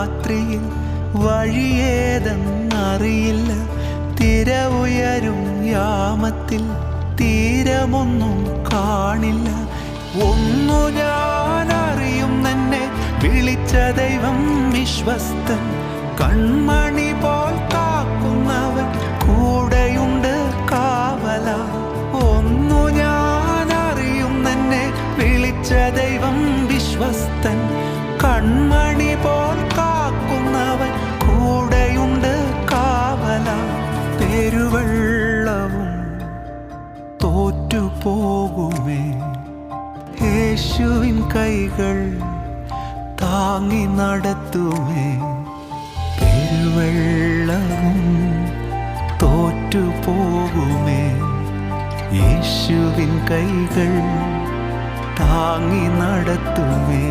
രാത്രിയിൽ വഴിയേതെന്നറിയില്ല. തിര ഉയരും യാമത്തിൽ തീരമൊന്നും കാണില്ല. ഒന്നു ഞാൻ അറിയും, എന്നെ വിളിച്ച ദൈവം വിശ്വസ്തൻ. കൺമണി പോൽ കാക്കുന്നവൻ കൂടെയുണ്ട് കാവല. ഒന്നു ഞാൻ അറിയും, എന്നെ വിളിച്ച ദൈവം വിശ്വസ്തൻ. കൺമണി പോൽ കാക്കുന്നവൻ കൂടെയുണ്ട് കാവല. പെരുവെള്ളവും തോറ്റുപോകുമേ, യേശുവിൻ കൈകൾ താങ്ങി നടത്തുമേ. പെരുവെള്ളവും തോറ്റുപോകുമേ, യേശുവിൻ കൈകൾ താങ്ങി നടത്തുമേ.